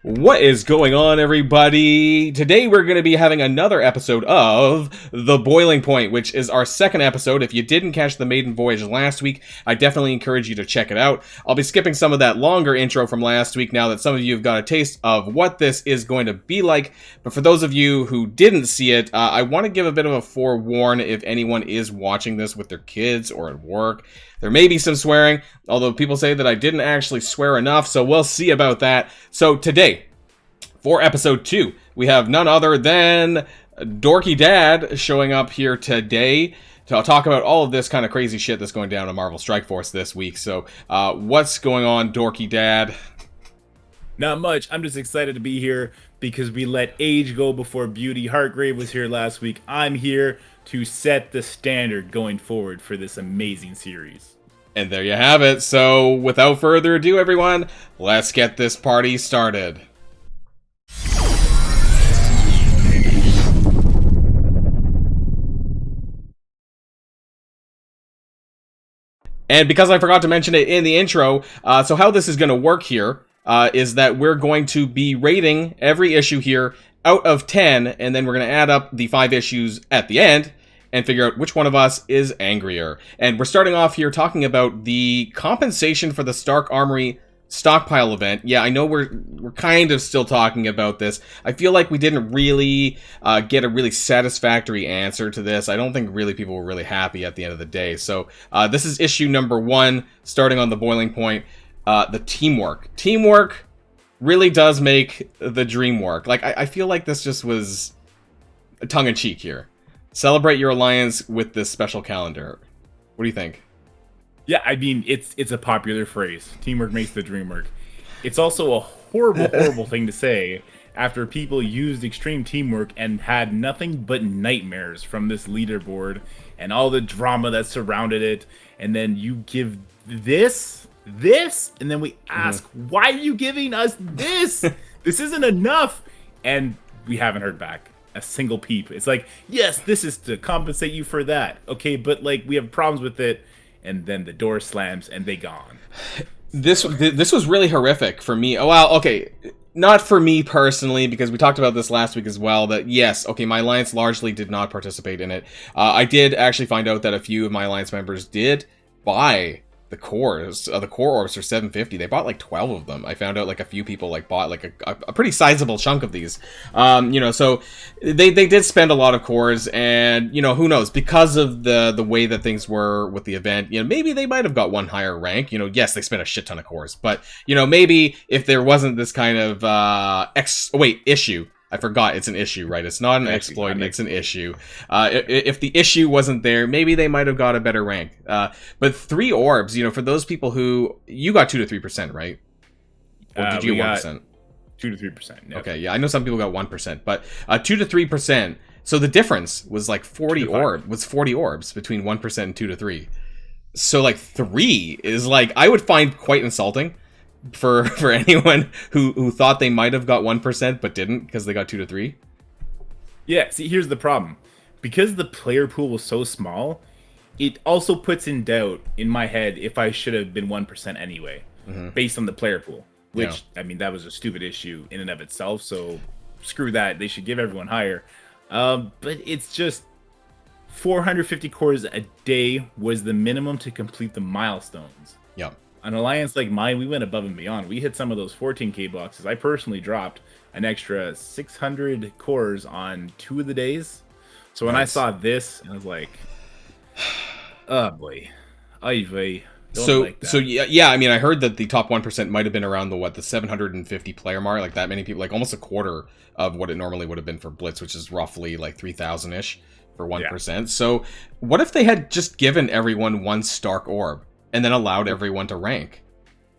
What is going on, everybody? Today we're going to be having another episode of The Boiling Point, which is our second episode. If you didn't catch the maiden voyage last week, I definitely encourage you to check it out. I'll be skipping some of that longer intro from last week now that some of you have got a taste of what this is going to be like. But for those of you who didn't see it, I want to give a bit of a forewarn if anyone is watching this with their kids or at work. There may be some swearing, although people say that I didn't actually swear enough, so we'll see about that. So today, for episode 2, we have none other than DorkyDad showing up here today to talk about all of this kind of crazy shit that's going down in Marvel Strike Force this week. So, what's going on, DorkyDad? Not much. I'm just excited to be here because we let age go before beauty. Heartgrave was here last week. I'm here to set the standard going forward for this amazing series. And there you have it. So, without further ado, everyone, let's get this party started. And because I forgot to mention it in the intro, so how this is going to work here is that we're going to be rating every issue here out of 10, and then we're going to add up the 5 issues at the end and figure out which one of us is angrier. And we're starting off here talking about the compensation for the Stark Armory Stockpile event. Yeah, I know we're kind of still talking about this. I feel like we didn't really get a really satisfactory answer to this. I don't think really people were really happy at the end of the day. So this is issue number 1, starting on the boiling point. The teamwork. Teamwork really does make the dream work. Like, I feel like this just was tongue-in-cheek here. Celebrate your alliance with this special calendar. What do you think? Yeah, I mean, it's a popular phrase. Teamwork makes the dream work. It's also a horrible thing to say after people used extreme teamwork and had nothing but nightmares from this leaderboard and all the drama that surrounded it. And then you give this, and then we ask, why are you giving us this? This isn't enough. And we haven't heard back a single peep. It's like, yes, this is to compensate you for that. Okay, but like we have problems with it. And then the door slams and they gone. This was really horrific for me. Oh, well, okay, not for me personally, because we talked about this last week as well, that yes, okay, my alliance largely did not participate in it. I did actually find out that a few of my alliance members did buy the cores. The core orbs for 750. They bought like 12 of them. I found out like a few people like bought like a pretty sizable chunk of these. You know, so they did spend a lot of cores, and you know, who knows, because of the way that things were with the event, you know, maybe they might have got one higher rank. You know, yes, they spent a shit ton of cores, but you know, maybe if there wasn't this kind of issue. I forgot it's an issue, right? It's not an exploit, it's an issue. If the issue wasn't there, maybe they might have got a better rank. But 3 orbs, you know, for those people who... You got 2 to 3%, right? Or did you get 1%? 2 to 3%. Yep. Okay, yeah, I know some people got 1%, but 2 to 3%. So the difference was like 40 orbs between 1% and 2 to 3. So like 3 is like... I would find quite insulting for anyone who thought they might have got 1% but didn't because they got 2 to 3. Yeah, see, here's the problem. Because the player pool was so small, it also puts in doubt in my head if I should have been 1% anyway, based on the player pool. Which, yeah. I mean, that was a stupid issue in and of itself, so screw that. They should give everyone higher. But it's just 450 cores a day was the minimum to complete the milestones. Yeah. An alliance like mine, we went above and beyond. We hit some of those 14k boxes. I personally dropped an extra 600 cores on 2 of the days. So when I saw this, I was like, oh boy. So yeah, I mean, I heard that the top 1% might have been around the 750 player mark, like that many people, like almost a quarter of what it normally would have been for Blitz, which is roughly like 3,000-ish for 1%. Yeah. So what if they had just given everyone 1 Stark orb and then allowed everyone to rank?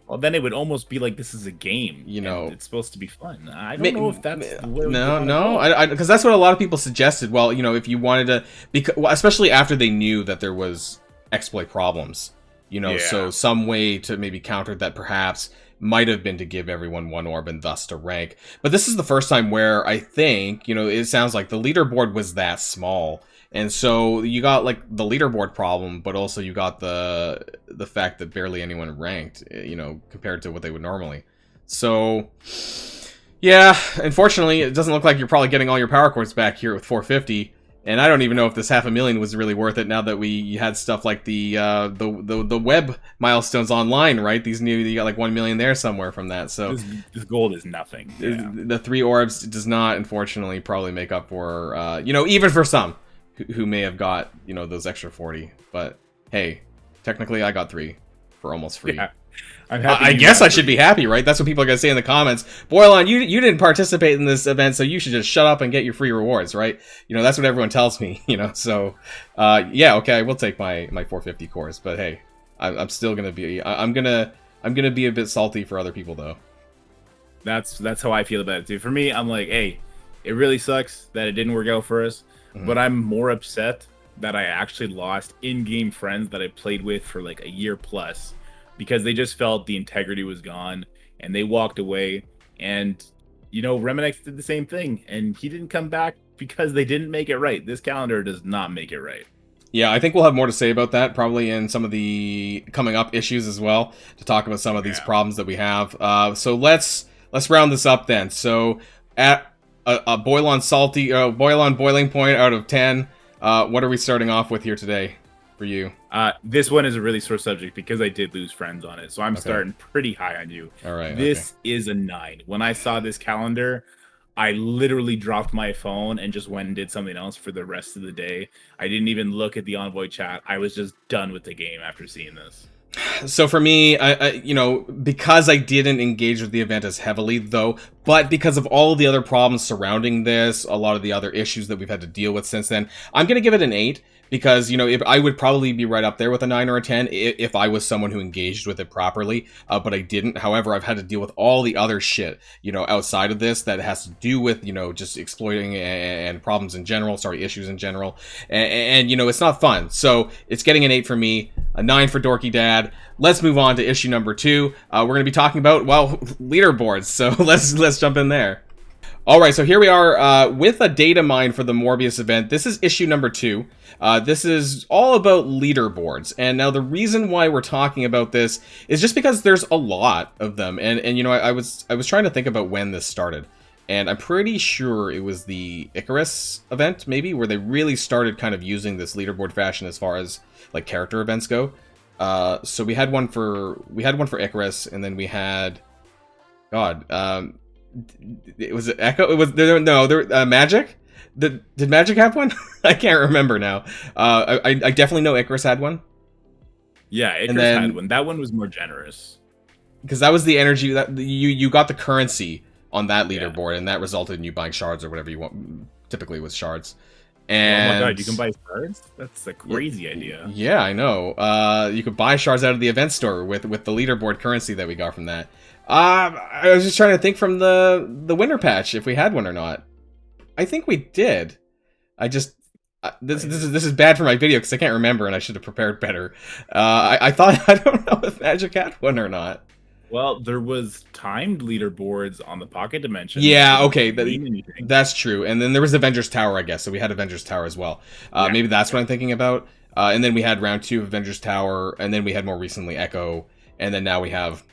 Well, then it would almost be like this is a game. You know, it's supposed to be fun. I don't know if that's the way. No, because that's what a lot of people suggested. Well, you know, if you wanted to, because especially after they knew that there was exploit problems, you know, so some way to maybe counter that perhaps might have been to give everyone 1 orb and thus to rank. But this is the first time where I think, you know, it sounds like the leaderboard was that small. And so you got like the leaderboard problem, but also you got the fact that barely anyone ranked, you know, compared to what they would normally. So, yeah, unfortunately, it doesn't look like you're probably getting all your power chords back here with 450. And I don't even know if this 500,000 was really worth it now that we had stuff like the web milestones online, right? These new, you got like 1 million there somewhere from that. So this gold is nothing. Yeah. the 3 orbs does not, unfortunately, probably make up for, you know, even for some who may have got, you know, those extra 40. But hey, technically I got 3 for almost free. Yeah. I'm happy I guess I should be happy, right? That's what people are going to say in the comments. Boilon, you didn't participate in this event, so you should just shut up and get your free rewards, right? You know, that's what everyone tells me, you know? So, yeah, okay, I will take my 450 cores, but hey, I'm still going to be... I'm gonna be a bit salty for other people, though. That's how I feel about it, too. For me, I'm like, hey, it really sucks that it didn't work out for us, but I'm more upset that I actually lost in-game friends that I played with for like a year plus, because they just felt the integrity was gone and they walked away. And, you know, Remenex did the same thing and he didn't come back because they didn't make it right. This calendar does not make it right. Yeah, I think we'll have more to say about that probably in some of the coming up issues as well, to talk about some of these problems that we have. So let's round this up then. So at a Boilon Boilon boiling point out of 10, what are we starting off with here today for you? This one is a really sore subject because I did lose friends on it, so I'm starting pretty high on you. All right. This is a 9. When I saw this calendar, I literally dropped my phone and just went and did something else for the rest of the day. I didn't even look at the Envoy chat. I was just done with the game after seeing this. So for me, I you know, because I didn't engage with the event as heavily, though, but because of all of the other problems surrounding this, a lot of the other issues that we've had to deal with since then, I'm going to give it an 8. Because, you know, if I would probably be right up there with a 9 or a 10 if I was someone who engaged with it properly, but I didn't. However, I've had to deal with all the other shit, you know, outside of this that has to do with, you know, just exploiting and problems in general, issues in general. And, you know, it's not fun. So it's getting an 8 for me, a 9 for DorkyDad. Let's move on to issue number 2. We're going to be talking about, well, leaderboards. So let's jump in there. All right, so here we are with a data mine for the Morbius event. This is issue number 2. This is all about leaderboards. And now the reason why we're talking about this is just because there's a lot of them. And you know, I was trying to think about when this started. And I'm pretty sure it was the Icarus event, maybe, where they really started kind of using this leaderboard fashion as far as like character events go. So we had one for Icarus, and then we had it was Echo. It was Magic. Did Magic have one? I can't remember now. I definitely know Icarus had one. Yeah, Icarus had one. That one was more generous because that was the energy that you got the currency on that leaderboard, and that resulted in you buying shards or whatever you want. Typically, it was shards. And oh my god, you can buy shards? That's a crazy idea. Yeah, I know. You could buy shards out of the event store with the leaderboard currency that we got from that. I was just trying to think from the winter patch if we had one or not. I think we did. I just this is bad for my video because I can't remember and I should have prepared better. I thought I don't know if Magic had one or not. Well, there was timed leaderboards on the Pocket Dimension. Yeah, okay, that's true. And then there was Avengers Tower, I guess. So we had Avengers Tower as well. Maybe that's what I'm thinking about. And then we had round 2 of Avengers Tower, and then we had more recently Echo, and then now we have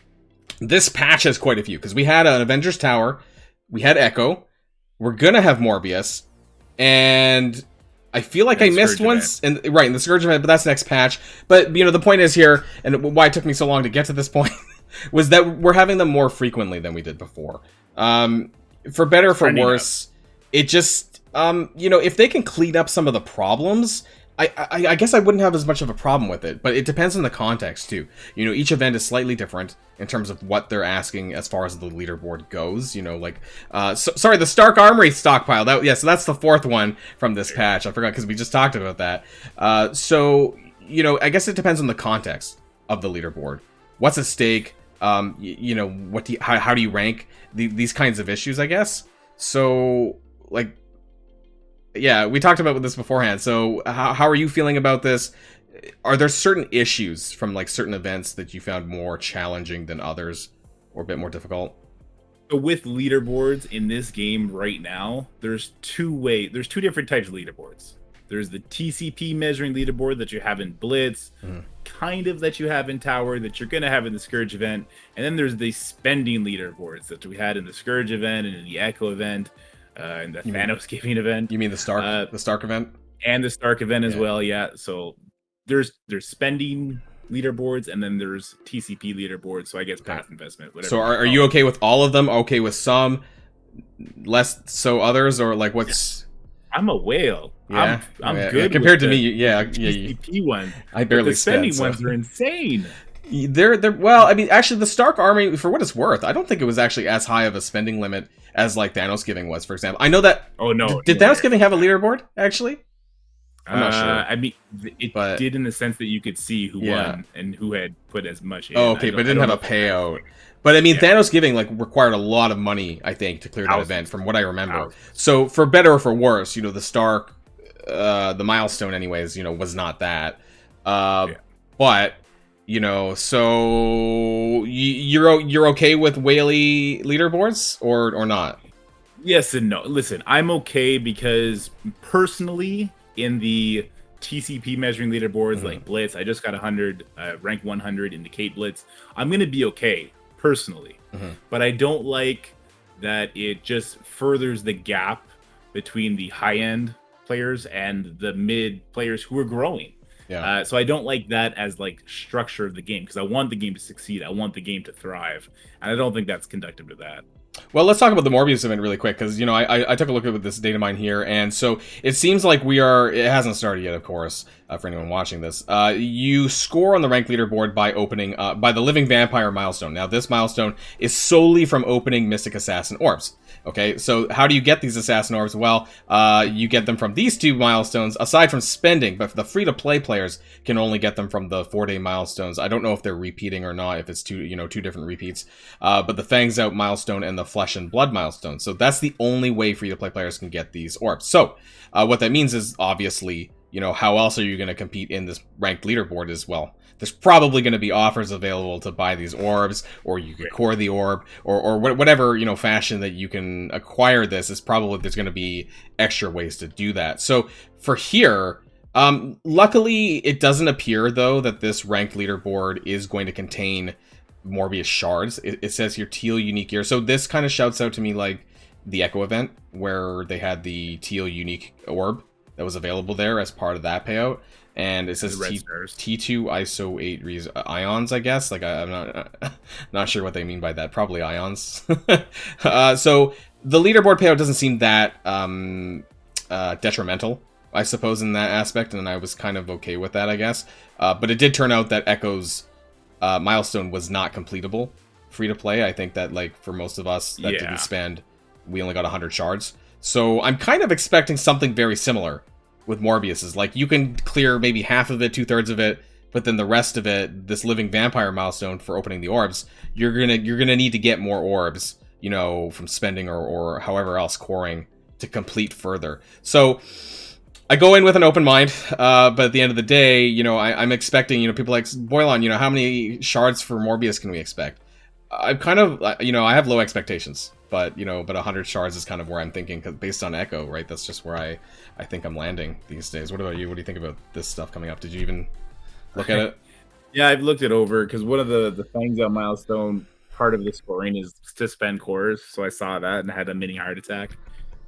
this patch has quite a few because we had an Avengers Tower, we had Echo, we're gonna have Morbius, and I feel like I missed once, and right in the Scourge event, but that's next patch. But you know, the point is here, and why it took me so long to get to this point. Was that we're having them more frequently than we did before. For better or for worse, it just, you know, if they can clean up some of the problems, I guess I wouldn't have as much of a problem with it, but it depends on the context too. You know, each event is slightly different in terms of what they're asking as far as the leaderboard goes. You know, like, sorry, the Stark Armory stockpile. So that's the 4th one from this patch. I forgot because we just talked about that. So, you know, I guess it depends on the context of the leaderboard. What's at stake? You know, how do you rank these kinds of issues, I guess? So, like, yeah, we talked about this beforehand. So, how are you feeling about this? Are there certain issues from, like, certain events that you found more challenging than others or a bit more difficult? So with leaderboards in this game right now, there's two different types of leaderboards. There's the TCP measuring leaderboard that you have in Blitz, kind of that you have in Tower, that you're going to have in the Scourge event. And then there's the spending leaderboards that we had in the Scourge event and in the Echo event, and the Thanos Giving event. You mean the Stark event? And the Stark event as well, yeah. So there's spending leaderboards, and then there's TCP leaderboards, so I guess path investment, whatever. So are you okay with all of them? Okay with some, less so others, or like what's... I'm a whale. Yeah, I'm good compared with to me. Yeah, TCP one. I barely the spending spent, ones are insane. They're well. I mean, actually, the Stark army, for what it's worth, I don't think it was actually as high of a spending limit as like Thanos Giving was, for example. I know that. Oh no! Did Thanos Giving have a leaderboard actually? I'm not sure. I mean, it did in the sense that you could see who won and who had put as much in. Oh, okay, but it didn't have a payout. But I mean, Thanos Giving like required a lot of money, I think, to clear that event, from what I remember. So for better or for worse, you know, the Stark, the milestone, anyways, you know, was not that. But you know, so you're okay with Whaley leaderboards or not? Yes and no. Listen, I'm okay because personally, in the TCP measuring leaderboards like Blitz, I just got 100, rank 100 in the Kate Blitz. I'm gonna be okay personally, but I don't like that it just furthers the gap between the high end players and the mid players who are growing. So I don't like that as like structure of the game, because I want the game to succeed. I want the game to thrive, and I don't think that's conducive to that. Well, let's talk about the Morbius event really quick, because, you know, I took a look at this data mine here, and so it seems like it hasn't started yet, of course, for anyone watching this. You score on the rank leaderboard by opening, by the Living Vampire milestone. Now, this milestone is solely from opening Mystic Assassin orbs. Okay, so how do you get these Assassin orbs? Well, you get them from these two milestones, aside from spending, but the free-to-play players can only get them from the 4-day milestones. I don't know if they're repeating or not, if it's two different repeats, but the Fangs Out milestone and the Flesh and Blood milestone. So that's the only way free-to-play players can get these orbs. So what that means is, obviously, you know, how else are you going to compete in this ranked leaderboard as well? There's probably going to be offers available to buy these orbs, or you could core the orb, or whatever, you know, fashion that you can acquire this. Is probably, there's going to be extra ways to do that. So for here, luckily it doesn't appear though that this ranked leaderboard is going to contain Morbius shards. It says here teal unique gear. So this kind of shouts out to me like the Echo event, where they had the teal unique orb that was available there as part of that payout. And it says T2 ISO 8 ions, I guess. Like, I'm not sure what they mean by that. Probably ions. So the leaderboard payout doesn't seem that detrimental, I suppose, in that aspect. And I was kind of okay with that, I guess. But it did turn out that Echo's milestone was not completable free to play. I think that, like, for most of us that didn't spend, we only got 100 shards. So I'm kind of expecting something very similar with Morbius's. Like, you can clear maybe half of it, 2/3 of it, but then the rest of it, this Living Vampire milestone for opening the orbs, you're gonna need to get more orbs, you know, from spending or however else coring to complete further. So I go in with an open mind, but at the end of the day, you know, I'm expecting, you know, people like Boilon, you know, how many shards for Morbius can we expect? I'm kind of, you know, I have low expectations. But, you know, 100 shards is kind of where I'm thinking, because based on Echo, right? That's just where I think I'm landing these days. What about you? What do you think about this stuff coming up? Did you even look at it? Yeah, I've looked it over, because one of the Fangs Out milestone, part of the scoring is to spend cores. So I saw that and I had a mini heart attack.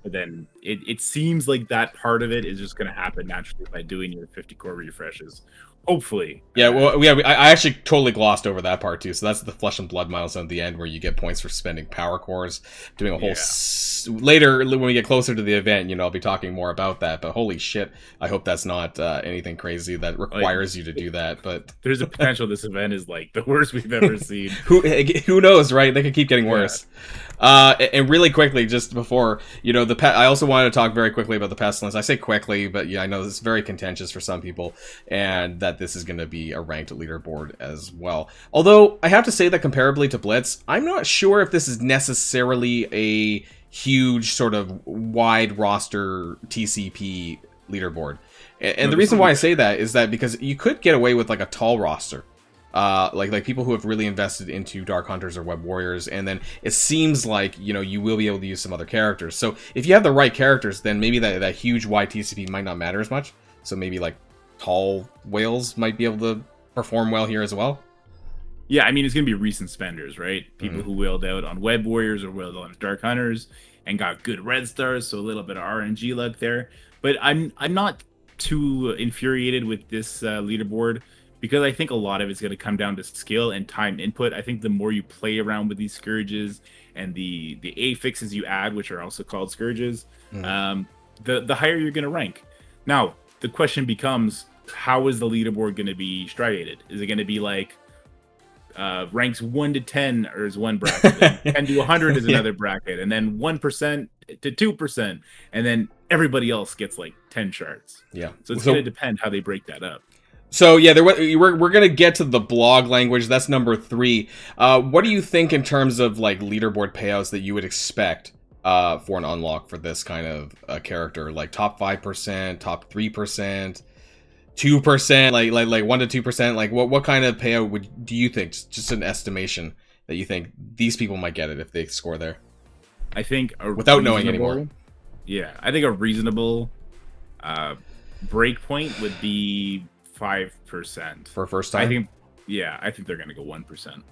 But then it seems like that part of it is just going to happen naturally by doing your 50 core refreshes. Hopefully. Yeah, well, yeah, I actually totally glossed over that part too. So that's the Flesh and Blood milestone at the end, where you get points for spending power cores, doing a whole later when we get closer to the event, you know, I'll be talking more about that. But holy shit, I hope that's not anything crazy that requires you to do that. But there's a potential this event is like the worst we've ever seen. Who knows, right? They could keep getting worse. And really quickly, just before, you know, I also wanted to talk very quickly about the Pestilence. I say quickly, but yeah, I know this is very contentious for some people, and that this is going to be a ranked leaderboard as well. Although I have to say that comparably to Blitz, I'm not sure if this is necessarily a huge sort of wide roster TCP leaderboard. And the reason why I say that is that because you could get away with like a tall roster like people who have really invested into Dark Hunters or Web Warriors, and then it seems like, you know, you will be able to use some other characters. So if you have the right characters, then maybe that huge wide TCP might not matter as much. So maybe like tall whales might be able to perform well here as well. Yeah, I mean, it's going to be recent spenders, right? People who whaled out on Web Warriors or whaled on Dark Hunters and got good red stars, so a little bit of RNG luck there. But I'm not too infuriated with this leaderboard, because I think a lot of it's going to come down to skill and time input. I think the more you play around with these scourges and the affixes you add, which are also called scourges, the higher you're going to rank. Now, the question becomes, how is the leaderboard going to be striated? Is it going to be like ranks 1 to 10 or is one bracket, 10 to 100 is another bracket, and then 1% to 2%, and then everybody else gets like 10 shards? Yeah. So it's going to depend how they break that up. So yeah, we're going to get to the blog language. That's number 3. What do you think in terms of like leaderboard payouts that you would expect for an unlock for this kind of character? Like top 5%, top 3%, 2%, like 1 to 2%. Like what kind of payout do you think? Just an estimation that you think these people might get it if they score there. I think without knowing anymore. Yeah, I think a reasonable break point would be 5% for first time. I think they're gonna go 1%.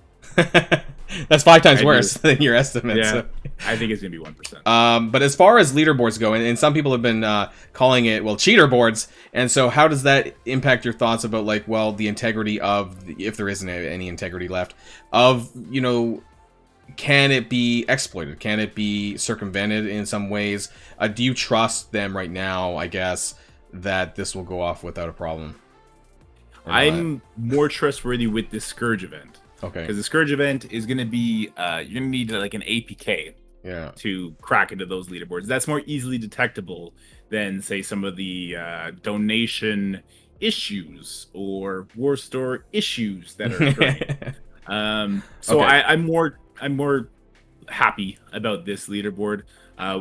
That's 5 times worse than your estimate. Yeah, so. I think it's gonna be 1%. But as far as leaderboards go, and some people have been calling it, well, cheater boards. And so how does that impact your thoughts about, like, well, the integrity of, if there isn't any integrity left, of, you know, can it be exploited? Can it be circumvented in some ways? Do you trust them right now, I guess, that this will go off without a problem? I'm more trustworthy with the Scourge event. Okay. Because the Scourge event is going to be, you're going to need like an APK to crack into those leaderboards. That's more easily detectable than, say, some of the donation issues or War Store issues that are occurring. So okay. I'm more happy about this leaderboard.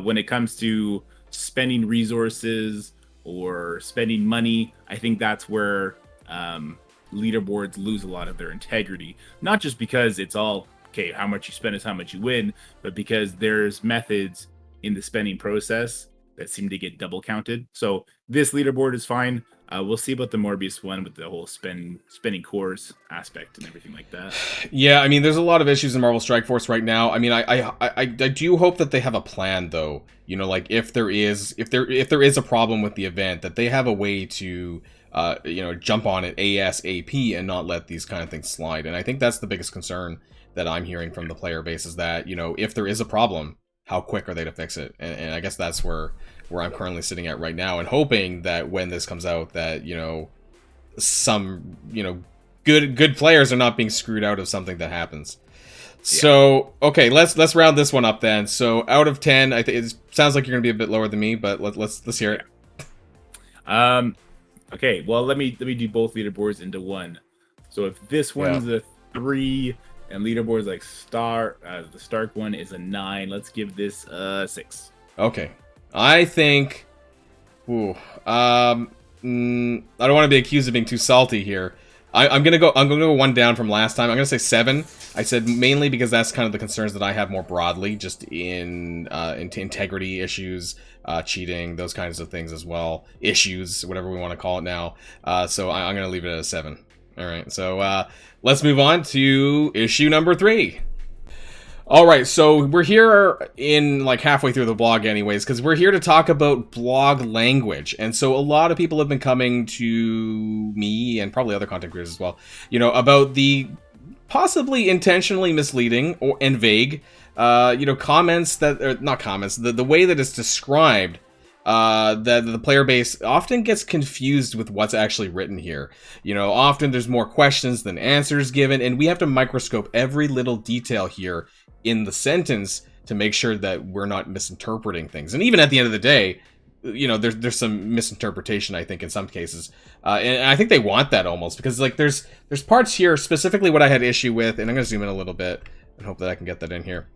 When it comes to spending resources or spending money, I think that's where leaderboards lose a lot of their integrity. Not just because it's all, okay, how much you spend is how much you win, but because there's methods in the spending process that seem to get double counted. So this leaderboard is fine. We'll see about the Morbius one with the whole spending cores aspect and everything like that. Yeah, I mean, there's a lot of issues in Marvel Strike Force right now. I mean, I do hope that they have a plan, though. You know, like if there is a problem with the event, that they have a way to you know, jump on it ASAP and not let these kind of things slide. And I think that's the biggest concern that I'm hearing from the player base, is that, you know, if there is a problem, how quick are they to fix it? And I guess that's where I'm currently sitting at right now, and hoping that when this comes out, that, you know, some, you know, good players are not being screwed out of something that happens. So, okay, let's round this one up then. So, out of 10, I think it sounds like you're going to be a bit lower than me, but let's hear it. Okay, well, let me do both leaderboards into one. So if this one's a 3 and leaderboards like the Stark one is a 9, let's give this a 6. Okay, I think. I don't want to be accused of being too salty here. I'm gonna go 1 down from last time. I'm gonna say 7. I said mainly because that's kind of the concerns that I have more broadly, just in integrity issues, cheating, those kinds of things as well. Issues, whatever we want to call it now. So I'm gonna leave it at a 7. All right. So let's move on to issue number 3. All right, so we're here in like halfway through the blog anyways, because we're here to talk about blog language. And so a lot of people have been coming to me, and probably other content creators as well, you know, about the possibly intentionally misleading and vague, you know, comments that are not comments, the way that it's described, that the player base often gets confused with what's actually written here. You know, often there's more questions than answers given, and we have to microscope every little detail here in the sentence to make sure that we're not misinterpreting things. And even at the end of the day, you know, there's some misinterpretation, I think, in some cases. And I think they want that almost, because like there's parts here, specifically what I had issue with, and I'm going to zoom in a little bit and hope that I can get that in here.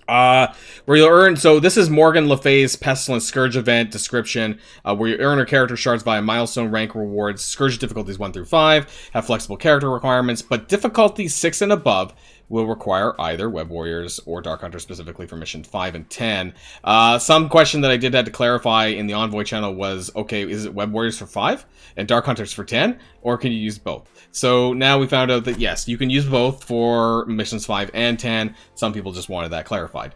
Where you'll earn, so this is Morgan Le Fay's Pestilence Scourge event description, where you earn her character shards via milestone rank rewards. Scourge difficulties 1 through 5 have flexible character requirements, but difficulty 6 and above will require either Web Warriors or Dark Hunter, specifically for mission 5 and 10. Some question that I did have to clarify in the Envoy channel was, okay, is it Web Warriors for 5 and Dark Hunters for 10, or can you use both? So now we found out that yes, you can use both for missions 5 and 10. Some people just wanted that clarified.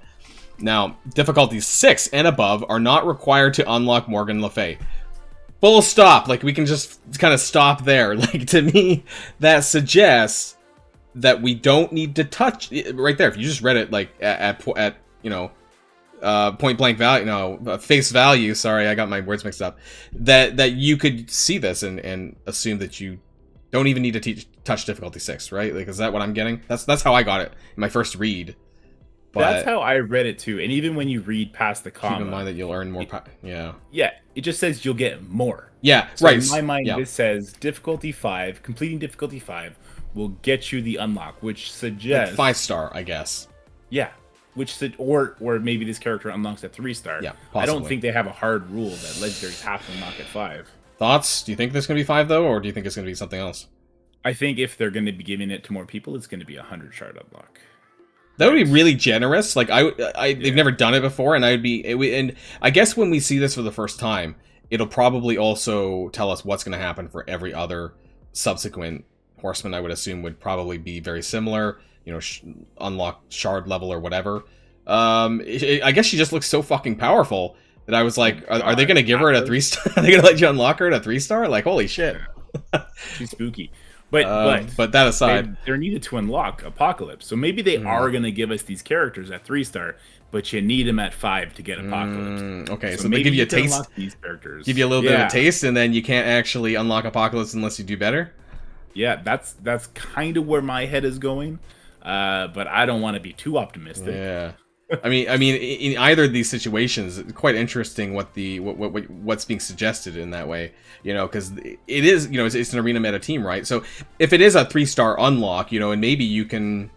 Now, difficulties 6 and above are not required to unlock Morgan Le Fay. Full stop. Like, we can just kind of stop there. Like, to me, that suggests that we don't need to touch right there. If you just read it like at you know, point blank value, no, face value. Sorry, I got my words mixed up. That you could see this and assume that you don't even need to touch difficulty 6, right? Like, is that what I'm getting? That's how I got it in my first read. But that's how I read it too. And even when you read past the comma, keep in mind that you'll earn more. Yeah, it just says you'll get more. Yeah, so right. In my mind, this says difficulty 5. Completing difficulty 5 will get you the unlock, which suggests like 5-star, I guess. Yeah, or maybe this character unlocks at 3-star. Yeah, possibly. I don't think they have a hard rule that legendaries have to unlock at 5. Thoughts? Do you think there's gonna be 5 though, or do you think it's gonna be something else? I think if they're going to be giving it to more people, it's going to be 100 shard unlock. That would be really generous. Like they've never done it before, and and I guess when we see this for the first time, it'll probably also tell us what's going to happen for every other subsequent horseman. I would assume would probably be very similar. You know, unlock shard level or whatever. I guess she just looks so fucking powerful that I was like, are they going to give her at a 3-star? Are they going to let you unlock her at a 3-star? Like, holy shit. She's spooky. But that aside, they're needed to unlock Apocalypse. So maybe they are going to give us these characters at 3-star, but you need them at 5 to get Apocalypse. Okay, so they give you a taste. These characters. Give you a little bit of a taste, and then you can't actually unlock Apocalypse unless you do better. Yeah, that's kind of where my head is going, but I don't want to be too optimistic. Yeah. I mean, in either of these situations, it's quite interesting what's being suggested in that way, you know, because it is, you know, it's an arena meta team, right? So if it is a 3-star unlock, you know, and maybe you can,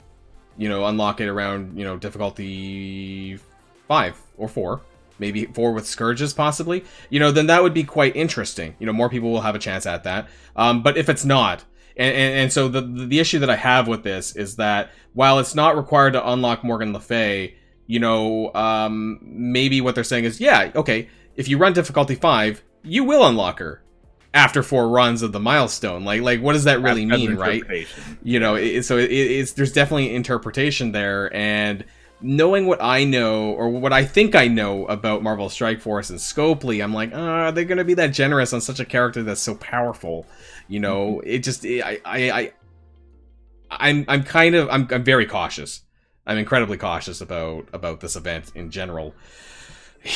you know, unlock it around, you know, difficulty 5 or 4, maybe 4 with Scourges possibly, you know, then that would be quite interesting. You know, more people will have a chance at that. But if it's not, and so the issue that I have with this is that while it's not required to unlock Morgan Le Fay, you know, maybe what they're saying is, yeah, okay, if you run difficulty 5, you will unlock her after 4 runs of the milestone. Like, what does that really mean, right? You know, it's there's definitely interpretation there, and knowing what I know, or what I think I know about Marvel Strike Force and Scopely, I'm like, are they going to be that generous on such a character that's so powerful? You know, it just, I'm very cautious. I'm incredibly cautious about this event in general.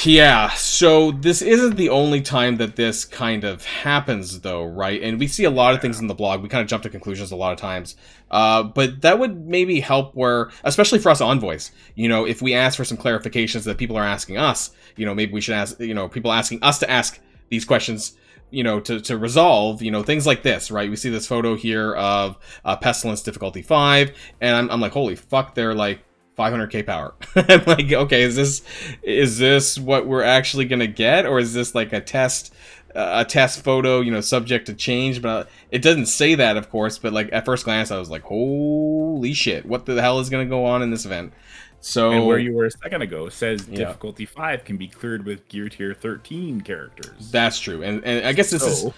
Yeah, so this isn't the only time that this kind of happens, though, right? And we see a lot of things in the blog. We kind of jump to conclusions a lot of times. But that would maybe help where, especially for us envoys, you know, if we ask for some clarifications that people are asking us, you know, maybe we should ask, you know, people asking us to ask these questions, you know, to resolve, you know, things like this, right? We see this photo here of Pestilence difficulty 5, and I'm like, holy fuck, they're like 500k power. I'm like, okay, is this what we're actually gonna get, or is this like a test photo, you know, subject to change? But it doesn't say that, of course, but like at first glance I was like, holy shit, what the hell is gonna go on in this event? So, and where you were a second ago says difficulty 5 can be cleared with gear tier 13 characters. That's true, and I guess this is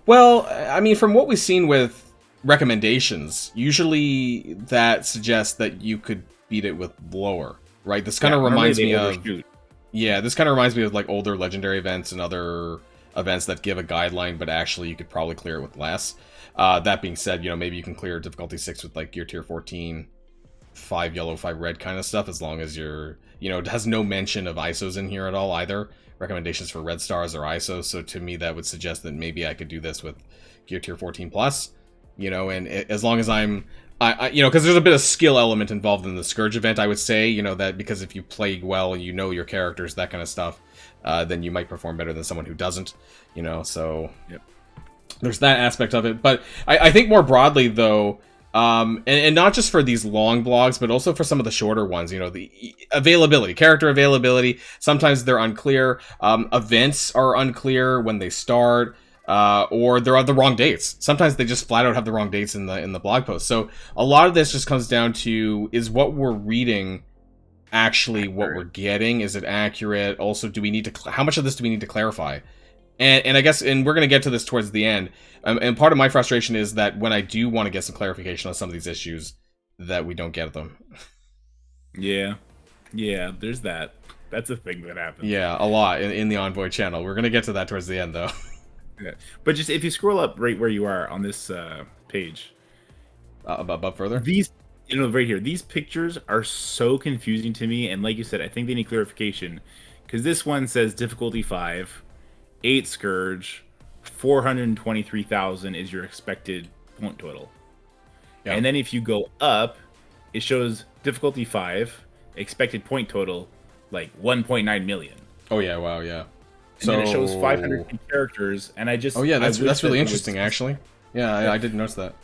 well, I mean, from what we've seen with recommendations, usually that suggests that you could beat it with lower, right? This kind of reminds me of this kind of reminds me of like older legendary events and other events that give a guideline, but actually you could probably clear it with less. That being said, you know, maybe you can clear difficulty 6 with like gear tier 14. 5 yellow, 5 red kind of stuff, as long as you're, you know, it has no mention of ISOs in here at all either. Recommendations for red stars or ISOs, so to me that would suggest that maybe I could do this with gear tier 14 plus, you know, and as long as I you know, because there's a bit of skill element involved in the Scourge event, I would say, you know, that because if you play well and you know your characters, that kind of stuff, then you might perform better than someone who doesn't, you know, so there's that aspect of it. But I think more broadly, though, And not just for these long blogs, but also for some of the shorter ones. You know, the availability, character availability. Sometimes they're unclear. Events are unclear when they start, or they're on the wrong dates. Sometimes they just flat out have the wrong dates in the blog post. So a lot of this just comes down to, is what we're reading actually what we're getting? Is it accurate? Also, do we need to? How much of this do we need to clarify? And I guess, and we're going to get to this towards the end, and part of my frustration is that when I do want to get some clarification on some of these issues, that we don't get them. Yeah, there's that. That's a thing that happens. Yeah, a lot in the Envoy channel. We're going to get to that towards the end, though. Yeah. But just if you scroll up right where you are on this page, above further, these, you know, right here, these pictures are so confusing to me, and like you said, I think they need clarification, because this one says difficulty 5. 8 Scourge, 423,000 is your expected point total. Yeah. And then if you go up, it shows difficulty 5, expected point total, like 1.9 million. Oh yeah, wow, yeah. And then it shows 500 characters, and I just... Oh yeah, that's really interesting, actually. Yeah, I didn't notice that.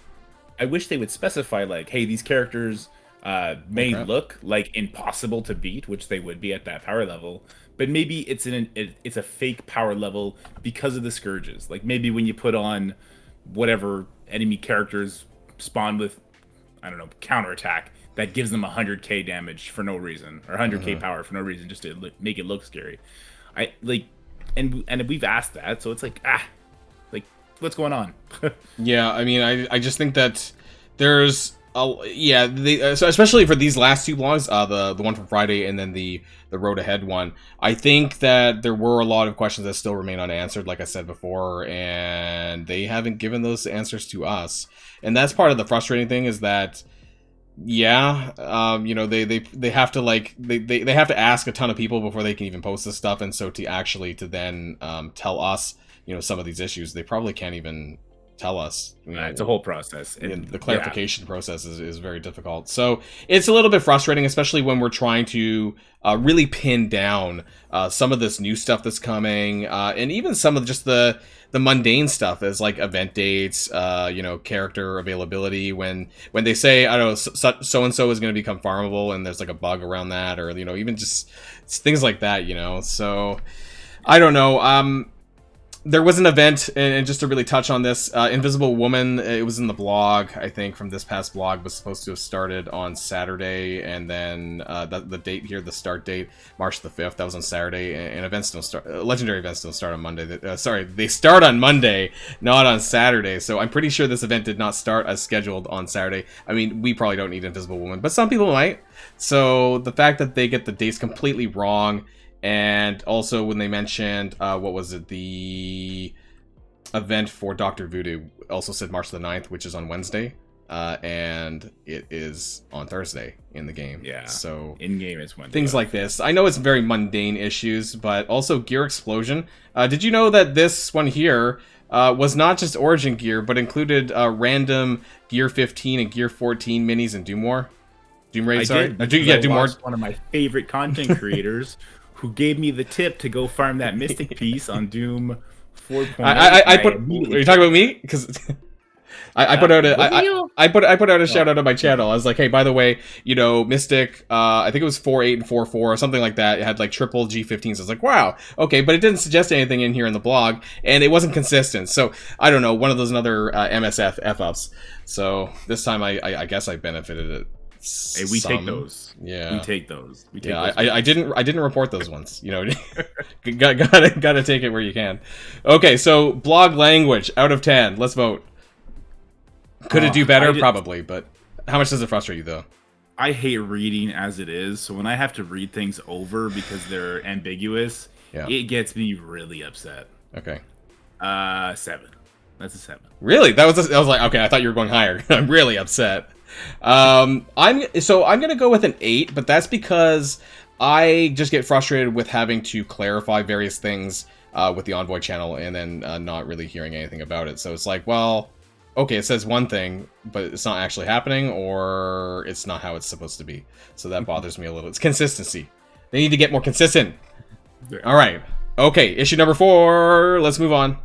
I wish they would specify, like, hey, these characters may look like impossible to beat, which they would be at that power level, but maybe it's it's a fake power level because of the Scourges. Like, maybe when you put on whatever enemy characters spawn with, I don't know, counterattack, that gives them 100k damage for no reason, or 100k power for no reason, just to make it look scary. I like, and we've asked that, so it's like, like, what's going on? Yeah, I mean, I just think that there's so especially for these last two blogs, the one from Friday and then the Road Ahead one, I think that there were a lot of questions that still remain unanswered, like I said before, and they haven't given those answers to us. And that's part of the frustrating thing, is that, yeah, you know, they have to, like, they have to ask a ton of people before they can even post this stuff, and so to then tell us, you know, some of these issues, they probably can't even tell us. You know, it's a whole process, and the clarification process is very difficult. So it's a little bit frustrating, especially when we're trying to really pin down some of this new stuff that's coming, and even some of just the mundane stuff, as like event dates, you know, character availability. When they say, I don't know, so and so is going to become farmable, and there's like a bug around that, or, you know, even just things like that, you know. So I don't know. There was an event, and just to really touch on this, Invisible Woman, it was in the blog, I think, from this past blog, was supposed to have started on Saturday, and then the date here, the start date, March the 5th, that was on Saturday, and events don't start, legendary events don't start on Monday. Sorry, they start on Monday, not on Saturday, so I'm pretty sure this event did not start as scheduled on Saturday. I mean, we probably don't need Invisible Woman, but some people might, so the fact that they get the dates completely wrong. And also when they mentioned, what was it, the event for Dr. Voodoo also said March the 9th, which is on Wednesday, and it is on Thursday in the game. Yeah, so in-game is Wednesday. Things like this. I know it's very mundane issues, but also Gear Explosion. Did you know that this one here was not just Origin Gear, but included random Gear 15 and Gear 14 minis in Doom War? Doom Raid, sorry? Doom War. One of my favorite content creators who gave me the tip to go farm that Mystic piece on Doom 4.8. Are you talking about me? Because I put out a shout out on my channel. I was like, hey, by the way, you know, Mystic, I think it was 4.8 and 4.4 or something like that. It had like triple G15s. I was like, wow, okay, but it didn't suggest anything in here in the blog, and it wasn't consistent. So I don't know, one of those another MSF F-ups. So this time I guess I benefited it. Hey, we take those. Yeah, we take those. I didn't report those ones. You know, gotta take it where you can. Okay, so blog language out of 10. Let's vote. Could it do better? Probably, but how much does it frustrate you though? I hate reading as it is, so when I have to read things over because they're ambiguous, it gets me really upset. Okay. 7. That's a 7. Really? I was like, okay, I thought you were going higher. I'm really upset. I'm gonna go with an 8, but that's because I just get frustrated with having to clarify various things with the Envoy channel and then not really hearing anything about it. So it's like, well, okay, it says one thing, but it's not actually happening, or it's not how it's supposed to be. So that bothers me a little. It's consistency. They need to get more consistent. All right. Okay, issue number 4. Let's move on.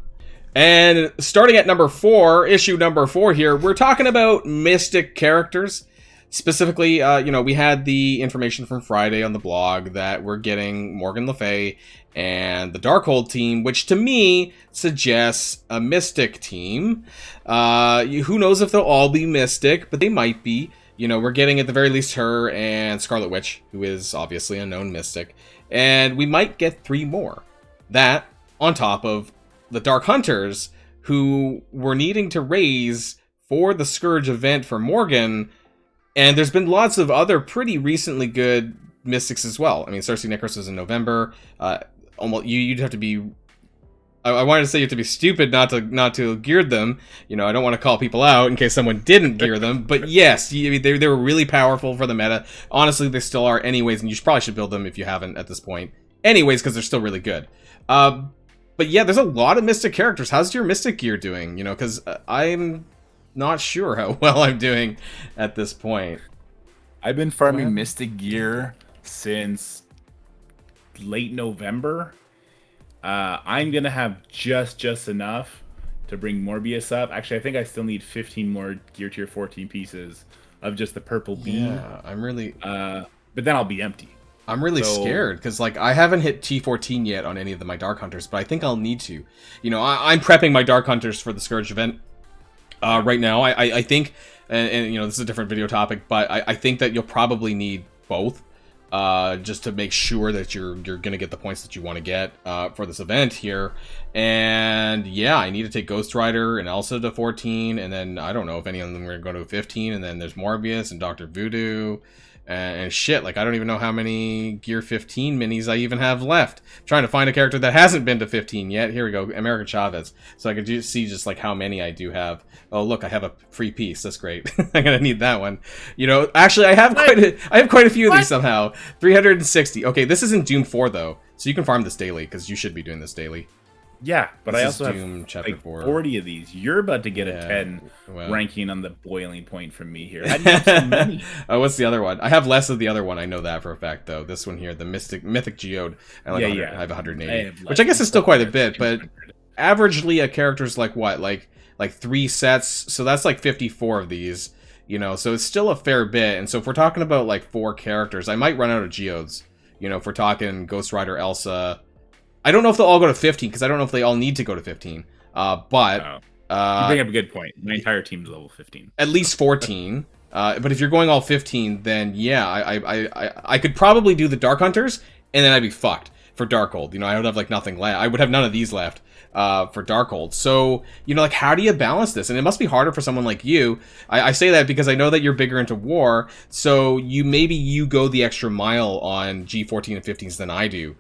And starting at number 4, issue number 4 here, we're talking about mystic characters. Specifically, we had the information from Friday on the blog that we're getting Morgan Le Fay and the Darkhold team, which to me suggests a mystic team. Who knows if they'll all be mystic, but they might be. We're getting at the very least her and Scarlet Witch, who is obviously a known mystic. And we might get 3 more. That on top of the Dark Hunters, who we're needing to raise for the Scourge event for Morgan. And there's been lots of other pretty recently good mystics as well. I mean, Cersei Nicholas was in November. You'd have to be... I wanted to say you have to be stupid not to gear them. I don't want to call people out in case someone didn't gear them. But yes, they were really powerful for the meta. Honestly, they still are anyways, and you probably should build them if you haven't at this point. Anyways, because they're still really good. But yeah, there's a lot of mystic characters. How's your mystic gear doing? Because I'm not sure how well I'm doing at this point. I've been farming mystic gear since late November. I'm gonna have just enough to bring Morbius up. Actually, I think I still need 15 more gear tier 14 pieces of just the purple beam. Yeah, I'm really... but then I'll be empty. I'm really scared because I haven't hit T14 yet on any of my Dark Hunters, but I think I'll need to. I'm prepping my Dark Hunters for the Scourge event right now. I think, and this is a different video topic, but I think that you'll probably need both just to make sure that you're gonna get the points that you want to get for this event here. And yeah, I need to take Ghost Rider and Elsa to 14, and then I don't know if any of them are going to go to 15, and then there's Morbius and Dr. Voodoo. And shit, I don't even know how many Gear 15 minis I even have left. I'm trying to find a character that hasn't been to 15 yet. Here we go, America Chavez. So I can see just how many I do have. Oh look, I have a free piece. That's great. I'm gonna need that one. Actually, I have quite a few of these somehow. 360. Okay, this isn't Doom 4 though, so you can farm this daily because you should be doing this daily. Yeah, but this I also Doom have Chapter 4. 40 of these. You're about to get a 10 ranking on the boiling point from me here. I need so many. Oh, what's the other one? I have less of the other one. I know that for a fact, though. This one here, the Mythic Geode. I have 180, which I guess is still quite a bit, but averagely a character's like what? Like 3 sets, so that's like 54 of these. So it's still a fair bit. And so if we're talking about 4 characters, I might run out of geodes. If we're talking Ghost Rider, Elsa... I don't know if they'll all go to 15, because I don't know if they all need to go to 15. But... you bring up a good point. My entire team's level 15. At least 14. But if you're going all 15, then yeah, I could probably do the Dark Hunters, and then I'd be fucked for Darkhold. I would have nothing left. I would have none of these left for Darkhold. So, how do you balance this? And it must be harder for someone like you. I say that because I know that you're bigger into war, so maybe you go the extra mile on G14 and 15s than I do.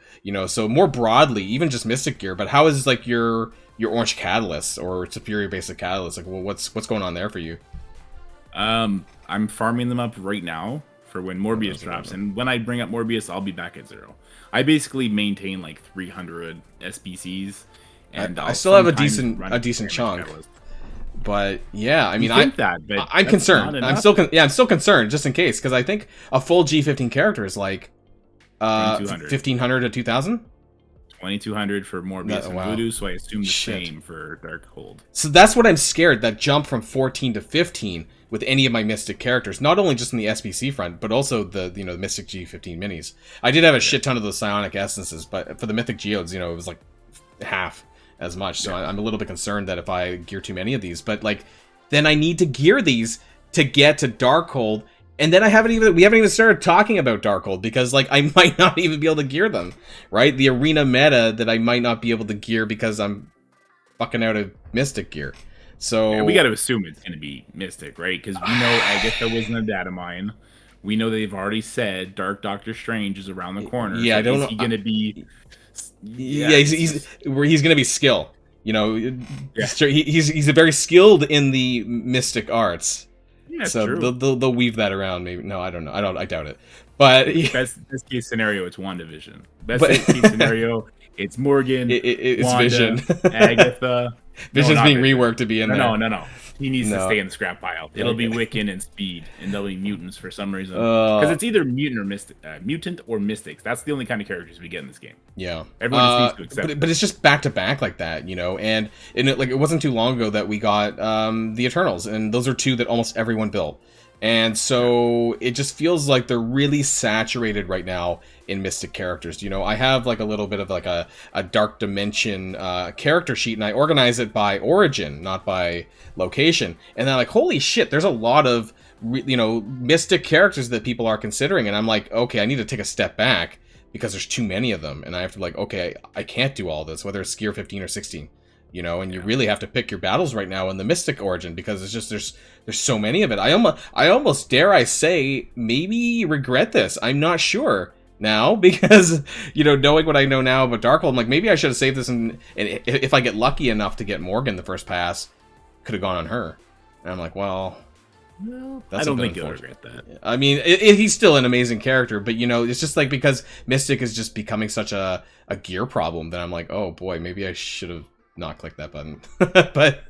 So more broadly, even just Mystic Gear, but how is your Orange Catalyst or Superior Basic Catalyst? What's going on there for you? I'm farming them up right now for when Morbius drops, and when I bring up Morbius, I'll be back at 0. I basically maintain 300 SBCs, and I still have a decent chunk. But yeah, I mean, I'm concerned. I'm still concerned just in case, because I think a full G15 character is 1,500 to 2,000. 2,200 for Morbius and Voodoo, so I assume the same for Darkhold. So that's what I'm scared, that jump from 14 to 15 with any of my Mystic characters, not only just in the SBC front, but also the the Mystic G15 minis. I did have a shit ton of those Psionic Essences, but for the Mythic Geodes, it was half as much, so I'm a little bit concerned that if I gear too many of these, but then I need to gear these to get to Darkhold. And then we haven't even started talking about Darkhold, because I might not even be able to gear them, right? The arena meta that I might not be able to gear because I'm fucking out of Mystic gear. So we got to assume it's going to be Mystic, right? Because we know Agatha wasn't a data mine. We know they've already said Dark Doctor Strange is around the corner. Yeah, so I don't know. Is he going to be? Yeah, he's going to be skill. He's very skilled in the mystic arts. Yeah, so true. They'll weave that around. Maybe no, I don't know. I doubt it. But best case scenario, it's WandaVision. Best case scenario, it's Morgan. It's Wanda, Vision. Agatha. Vision's being reworked to be in there. No. He needs to No. stay in the scrap pile. It'll be Wiccan and Speed, and they'll be mutants for some reason. Uh, Because it's either mutant or mystics. That's the only kind of characters we get in this game. Yeah, Everyone just needs to accept but it's just back to back like that, you know. And it wasn't too long ago that we got the Eternals, and those are two that almost everyone built. And so it just feels like they're really saturated right now in Mystic characters. You know, I have like a little bit of like a Dark Dimension character sheet, and I organize it by origin, not by location. And then like, holy shit, there's a lot of Mystic characters that people are considering, and I'm like, okay, I need to take a step back because there's too many of them, and I have to like, okay, I can't do all this, whether it's gear 15 or 16. You know, and you really have to pick your battles right now in the Mystic origin, because it's just there's so many of it. I almost dare I say maybe regret this. I'm not sure now, because knowing what I know now about Darkhold, I'm like, maybe I should have saved this, and if I get lucky enough to get Morgan the first pass, could have gone on her. And I'm like, well, I don't think you'll regret that. I mean, he's still an amazing character, but it's just like, because Mystic is just becoming such a gear problem that I'm like, oh boy, maybe I should have not click that button. But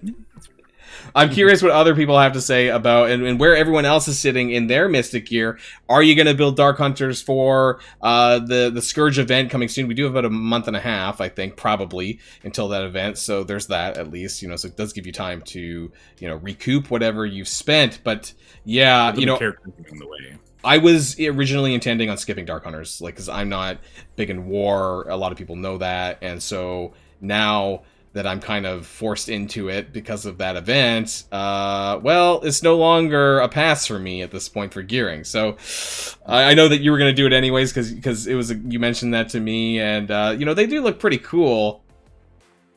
I'm curious what other people have to say about and where everyone else is sitting in their Mystic gear. Are you going to build Dark Hunters for the Scourge event coming soon? We do have about a month and a half, I think, probably, until that event. So there's that, at least, so it does give you time to recoup whatever you've spent. But yeah, characters in the way. I was originally intending on skipping Dark Hunters, like, because I'm not big in war. A lot of people know that, and so now that I'm kind of forced into it because of that event, well, it's no longer a pass for me at this point for gearing. So I know that you were going to do it anyways, because it was you mentioned that to me, and they do look pretty cool.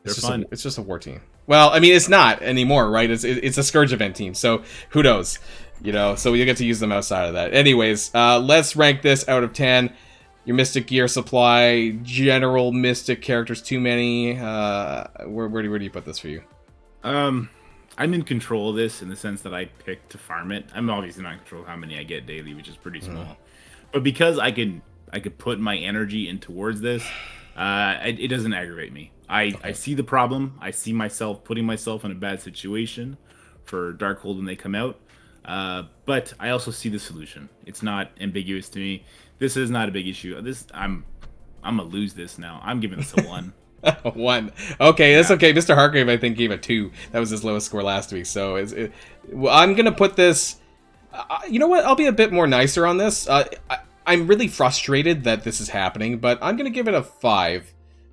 They're fun. It's just a war team. Well, I mean, it's not anymore, right? It's a Scourge event team, so who knows? So you get to use them outside of that. Anyways, let's rank this out of 10. Your Mystic gear supply, general Mystic characters, too many. Where do you put this for you? I'm in control of this in the sense that I pick to farm it. I'm obviously not in control of how many I get daily, which is pretty small. But because I could put my energy in towards this, it doesn't aggravate me. I see the problem. I see myself putting myself in a bad situation for Darkhold when they come out. But I also see the solution. It's not ambiguous to me. This is not a big issue. I'm gonna lose this now. I'm giving this a 1. 1. Okay, that's okay. Mr. Hargrave, I think, gave a 2. That was his lowest score last week. So I'm gonna put this. You know what? I'll be a bit more nicer on this. I'm really frustrated that this is happening, but I'm gonna give it a 5.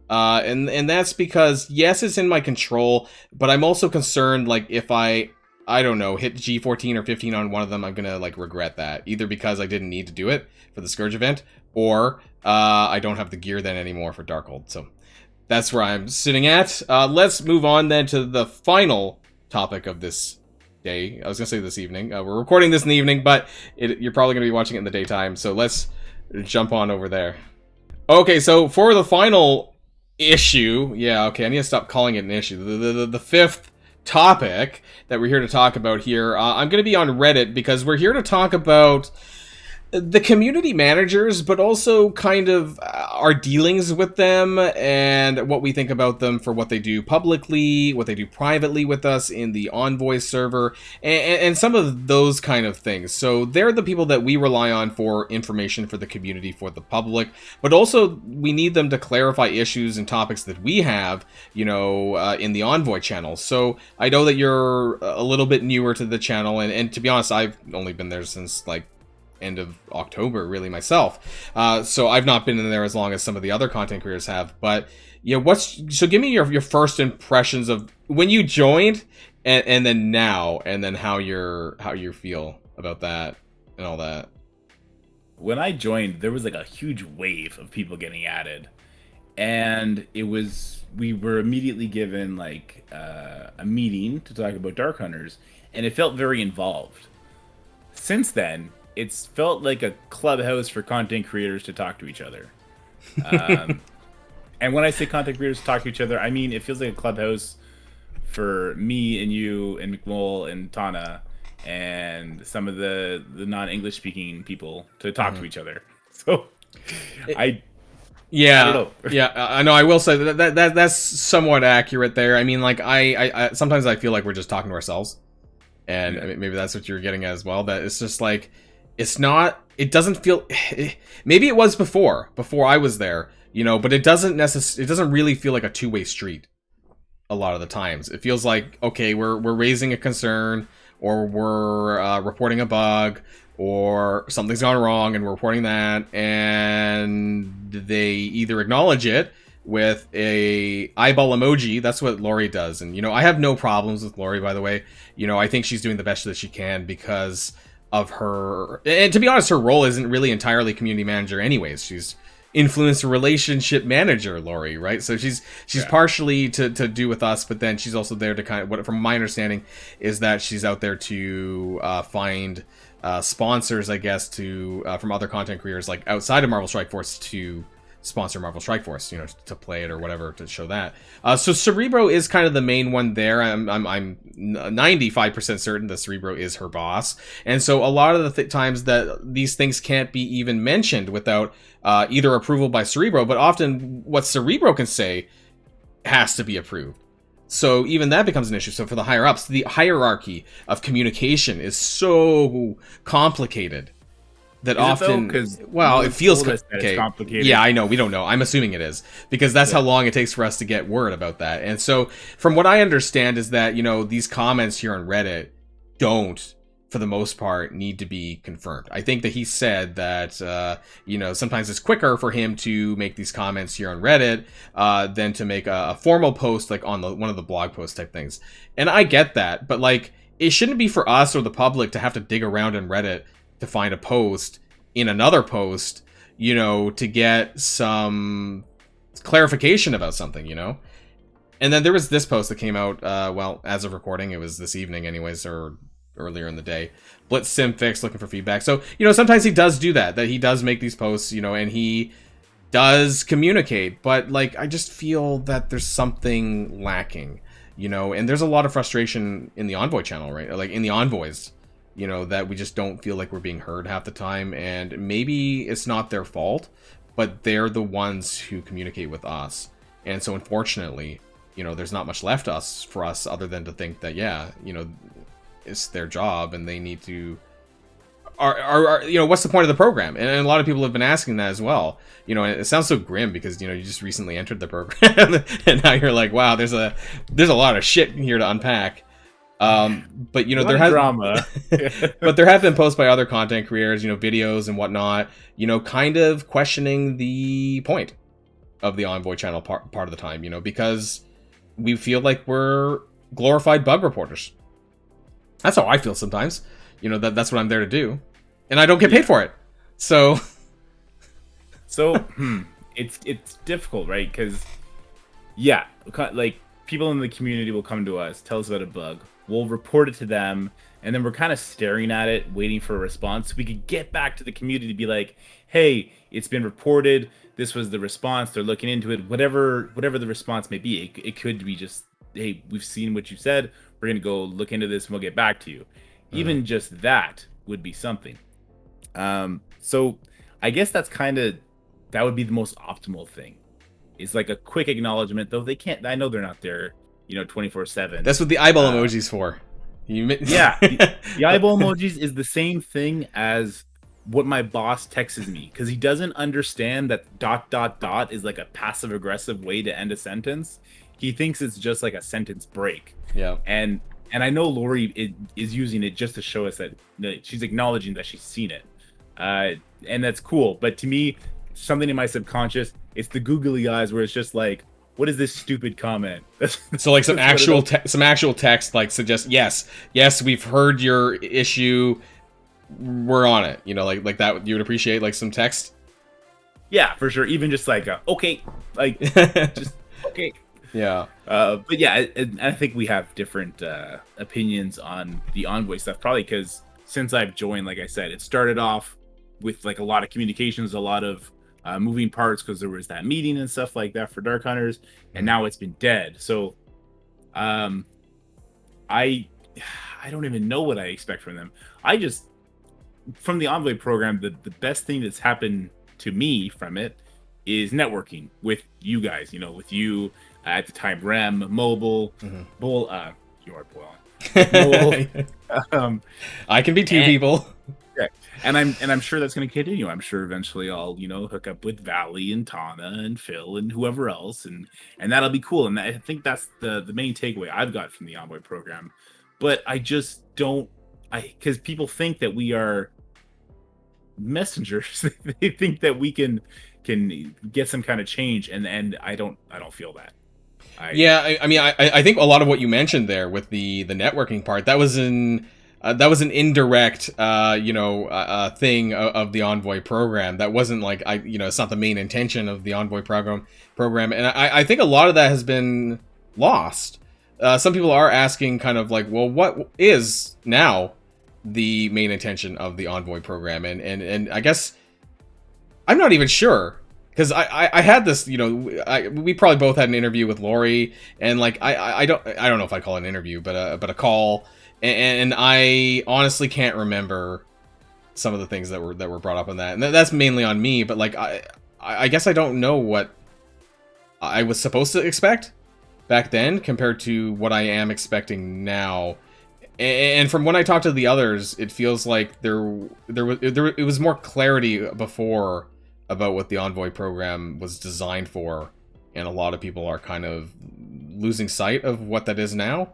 And that's because, yes, it's in my control, but I'm also concerned, like, if I don't know, hit G14 or 15 on one of them, I'm gonna like regret that, either because I didn't need to do it for the Scourge event, or I don't have the gear then anymore for Darkhold. So that's where I'm sitting at. Let's move on then to the final topic of this day. I was gonna say this evening. We're recording this in the evening, but you're probably gonna be watching it in the daytime. So let's jump on over there. Okay, so for the final issue, yeah, okay, I need to stop calling it an issue. The fifth topic that we're here to talk about here, I'm going to be on Reddit, because we're here to talk about the community managers, but also kind of our dealings with them and what we think about them for what they do publicly, what they do privately with us in the Envoy server, and some of those kind of things. So they're the people that we rely on for information for the community, for the public, but also we need them to clarify issues and topics that we have, in the Envoy channel. So I know that you're a little bit newer to the channel, and to be honest, I've only been there since like end of October, really, myself. So I've not been in there as long as some of the other content creators have. But yeah, so give me your first impressions of when you joined, and then now, and then how you feel about that and all that. When I joined, there was like a huge wave of people getting added, and we were immediately given like a meeting to talk about Dark Hunters, and it felt very involved. Since then, it's felt like a clubhouse for content creators to talk to each other. And when I say content creators to talk to each other, I mean it feels like a clubhouse for me and you and McMull and Tana and some of the non-English speaking people to talk to each other. So I don't know. Yeah, I know. I will say that's somewhat accurate there. I mean, like I sometimes I feel like we're just talking to ourselves. And maybe that's what you're getting at as well. That it's just like, it's not, it doesn't feel, maybe it was before I was there, you know, but it doesn't really feel like a two-way street a lot of the times. It feels like, okay, we're raising a concern, or we're reporting a bug, or something's gone wrong and we're reporting that, and they either acknowledge it with a eyeball emoji. That's what Lori does. And, you know, I have no problems with Lori, by the way. You know, I think she's doing the best that she can because of her, and to be honest, her role isn't really entirely community manager anyways. She's influencer relationship manager, Lori, right? So she's partially to do with us, but then she's also there to kind of, what from my understanding is that she's out there to find sponsors, I guess, to from other content creators like outside of Marvel Strike Force to sponsor Marvel Strike Force, you know, to play it or whatever, to show that. So Cerebro is kind of the main one there. I'm 95% certain that Cerebro is her boss, and so a lot of the times that these things can't be even mentioned without either approval by Cerebro, but often what Cerebro can say has to be approved. So even that becomes an issue. So for the higher ups, the hierarchy of communication is so complicated that often, well, it feels complicated. Yeah, I know. We don't know. I'm assuming it is, because that's how long it takes for us to get word about that. And so from what I understand is that, you know, these comments here on Reddit don't, for the most part, need to be confirmed. I think that he said that, you know, sometimes it's quicker for him to make these comments here on Reddit than to make a formal post, like on one of the blog post type things. And I get that, but like, it shouldn't be for us or the public to have to dig around in Reddit to find a post in another post, you know, to get some clarification about something, you know? And then there was this post that came out, well, as of recording, it was this evening anyways, or earlier in the day. Blitz Sim Fix looking for feedback. So, you know, sometimes he does do that he does make these posts, you know, and he does communicate, but like, I just feel that there's something lacking, you know, and there's a lot of frustration in the Envoy channel, right? Like in the Envoys, you know, that we just don't feel like we're being heard half the time, and maybe it's not their fault, but they're the ones who communicate with us. And so unfortunately, you know, there's not much left for us other than to think that, yeah, you know, it's their job and they need to, are you know, what's the point of the program? And a lot of people have been asking that as well. You know, and it sounds so grim because, you know, you just recently entered the program and now you're like, wow, there's a lot of shit here to unpack. But you know, there has drama, but there have been posts by other content creators, you know, videos and whatnot, you know, kind of questioning the point of the Envoy channel part of the time, you know, because we feel like we're glorified bug reporters. That's how I feel sometimes, you know, that's what I'm there to do, and I don't get paid for it. So it's difficult, right? Because like people in the community will come to us, tell us about a bug. We'll report it to them, and then we're kind of staring at it, waiting for a response. So we could get back to the community to be like, hey, it's been reported. This was the response. They're looking into it. Whatever the response may be. It could be just, hey, we've seen what you said. We're going to go look into this, and we'll get back to you. Even just that would be something. So I guess that would be the most optimal thing. It's like a quick acknowledgement, though they can't, I know they're not there, you know, 24/7. That's what the eyeball emoji's for. The eyeball emojis is the same thing as what my boss texts me, because he doesn't understand that ... is like a passive aggressive way to end a sentence. He thinks it's just like a sentence break. Yeah. And I know Lori is using it just to show us that she's acknowledging that she's seen it. And that's cool. But to me, something in my subconscious, it's the googly eyes where it's just like, what is this stupid comment? So like some actual text like suggests, yes, we've heard your issue, we're on it, you know, like that. You would appreciate like some text. Yeah, for sure. Even just like okay, like just okay. Yeah. But yeah, I think we have different opinions on the Envoy stuff, probably because since I've joined, like I said, it started off with like a lot of communications, a lot of moving parts, because there was that meeting and stuff like that for Dark Hunters, and now it's been dead. So I don't even know what I expect from them. From the Envoy program, the best thing that's happened to me from it is networking with you guys, you know, with you at the time, Rem, Mobile, Bull, you are No, um, I can be two and, people. yeah, and I'm sure that's going to continue. I'm sure eventually I'll hook up with Valley and Tana and Phil and whoever else, and that'll be cool. And I think that's the main takeaway I've got from the Envoy program. But I just don't, because people think that we are messengers. They think that we can get some kind of change, and I don't feel that. Yeah, I mean, I think a lot of what you mentioned there with the networking part, that was an indirect, thing of the Envoy program. That wasn't like, it's not the main intention of the Envoy program, and I think a lot of that has been lost. Some people are asking kind of like, well, what is now the main intention of the Envoy program? And I guess I'm not even sure. Because I had this, we probably both had an interview with Lori, and like I don't know if I call it an interview, but a call, and I honestly can't remember some of the things that were brought up on that, and that's mainly on me. But like I guess I don't know what I was supposed to expect back then compared to what I am expecting now. And from when I talked to the others, it feels like it was more clarity before about what the Envoy program was designed for, and a lot of people are kind of losing sight of what that is now.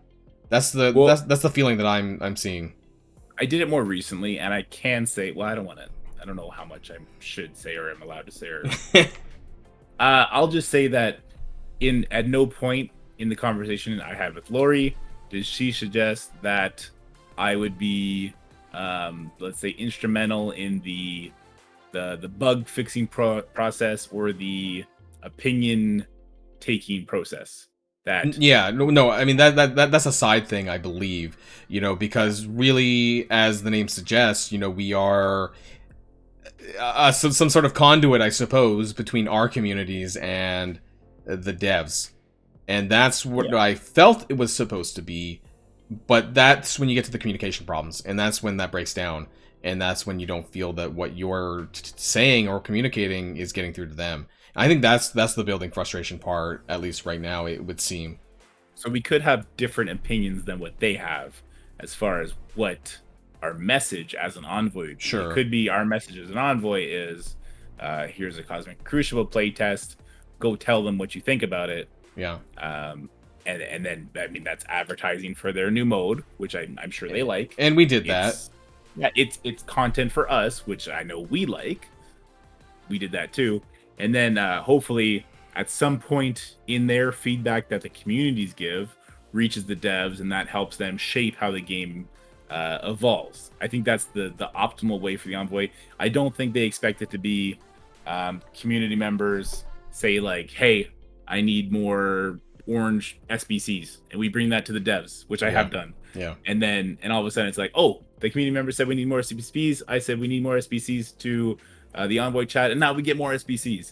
That's the feeling that I'm seeing. I did it more recently, and I can say, well, I don't know how much I should say or am allowed to say. Or I'll just say that at no point in the conversation I had with Lori did she suggest that I would be, let's say, instrumental in the bug fixing process or the opinion taking process. That no, I mean that's a side thing, I believe, because really, as the name suggests, we are some sort of conduit, I suppose, between our communities and the devs, and that's what I felt it was supposed to be. But that's when you get to the communication problems, and that's when that breaks down. And that's when you don't feel that what you're saying or communicating is getting through to them. I think that's the building frustration part, at least right now, it would seem. So we could have different opinions than what they have as far as what our message as an envoy. Sure. It could be our message as an envoy is, here's a Cosmic Crucible playtest. Go tell them what you think about it. Yeah. And then, I mean, that's advertising for their new mode, which I'm sure they like. And we did that. Yeah, it's content for us, which I know we like. We did that too. And then hopefully at some point in their feedback that the communities give reaches the devs, and that helps them shape how the game evolves. I think that's the optimal way for the Envoy. I don't think they expect it to be community members say like, hey, I need more orange SBCs, and we bring that to the devs, which I have done. Yeah. And all of a sudden it's like, oh, the community member said we need more SBCs. I said we need more SBCs to the Envoy chat, and now we get more SBCs.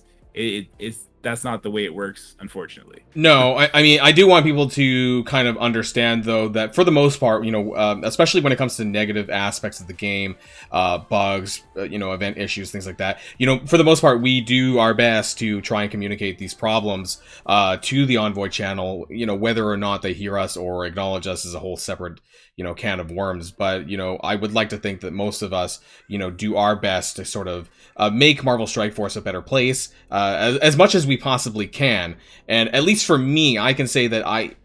That's not the way it works, unfortunately. No, I mean, I do want people to kind of understand, though, that for the most part, especially when it comes to negative aspects of the game, bugs, event issues, things like that, for the most part, we do our best to try and communicate these problems to the Envoy channel, whether or not they hear us or acknowledge us is a whole separate, can of worms. But, I would like to think that most of us, do our best to sort of make Marvel Strike Force a better place, as much as we possibly can. And at least for me, I can say that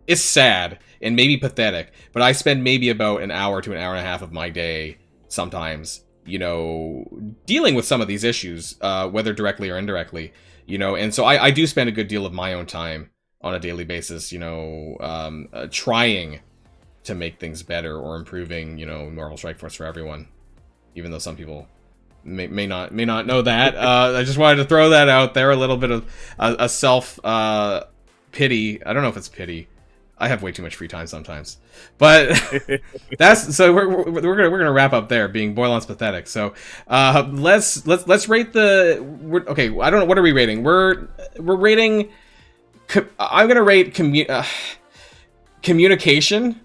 it's sad and maybe pathetic, but I spend maybe about an hour to an hour and a half of my day sometimes, dealing with some of these issues, whether directly or indirectly, and so I do spend a good deal of my own time on a daily basis, trying to make things better or improving, Marvel Strike Force for everyone, even though some people may not know that. I just wanted to throw that out there, a little bit of a self pity. I don't know if it's pity. I have way too much free time sometimes, but we're gonna wrap up there, being Boilon's pathetic. So let's rate okay. I don't know, what are we rating? We're rating. I'm gonna rate communication,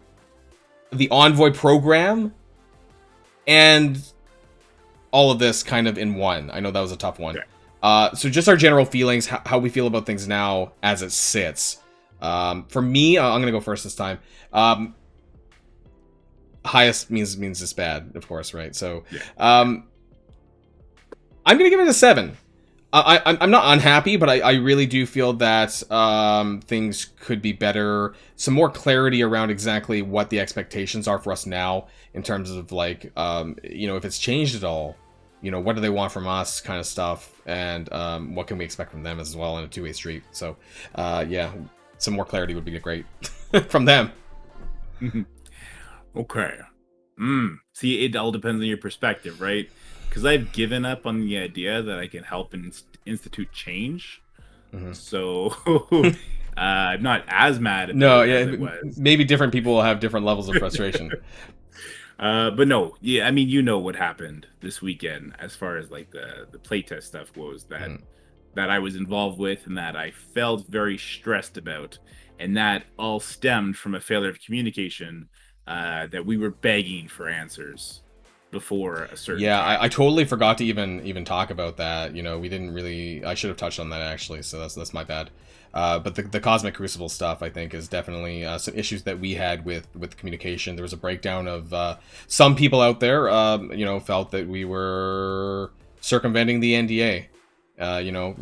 the Envoy program, and all of this kind of in one. I know that was a tough one. Okay. So just our general feelings, how we feel about things now as it sits. For me, I'm going to go first this time. highest means it's bad, of course, right? So, Yeah. I'm gonna give it a 7. I'm not unhappy, but I really do feel that things could be better. Some more clarity around exactly what the expectations are for us now in terms of like, you know, if it's changed at all. You know, what do they want from us, kind of stuff, and what can we expect from them as well in a two-way street. So, yeah, some more clarity would be great from them. Okay. See, it all depends on your perspective, right? Because I've given up on the idea that I can help institute change. So I'm not as mad at No, it yeah, as it was. maybe different people will have different levels of frustration. But no, yeah, I mean, you know what happened this weekend as far as like the playtest stuff goes that I was involved with and that I felt very stressed about, and that all stemmed from a failure of communication that we were begging for answers before a certain time. I totally forgot to even talk about that. You know, we didn't really. I should have touched on that actually. So that's my bad. But the Cosmic Crucible stuff, I think, is definitely some issues that we had with communication. There was a breakdown of some people out there, you know, felt that we were circumventing the NDA. You know,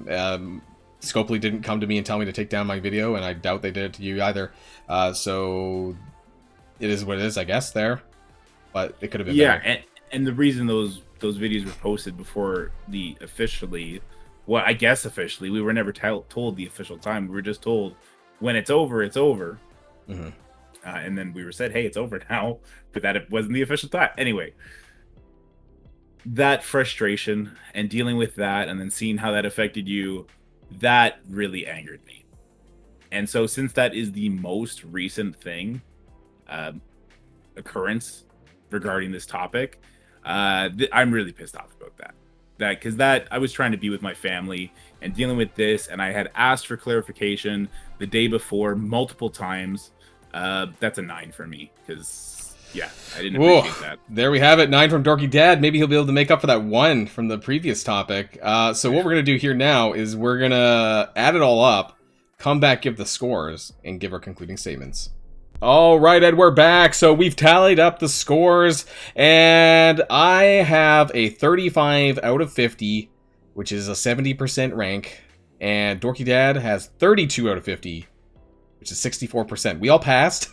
Scopely didn't come to me and tell me to take down my video, and I doubt they did it to you either. So it is what it is, I guess, there. But it could have been better. And the reason those videos were posted before the officially, well, I guess officially, we were never told the official time. We were just told when it's over, it's over. And then we were said, hey, it's over now, but that it wasn't the official time. Anyway, that frustration and dealing with that and then seeing how that affected you, that really angered me. And so since that is the most recent thing, occurrence regarding this topic, I'm really pissed off about that. Because I was trying to be with my family and dealing with this, and I had asked for clarification the day before multiple times. That's a 9 for me, because yeah, I didn't appreciate that. There we have it, 9 from DorkyDad. Maybe he'll be able to make up for that 1 from the previous topic. So what we're gonna do here now is we're gonna add it all up, come back, give the scores, and give our concluding statements. All right, Ed, we're back. So we've tallied up the scores, and I have a 35 out of 50, which is a 70% rank, and DorkyDad has 32 out of 50, which is 64%. We all passed.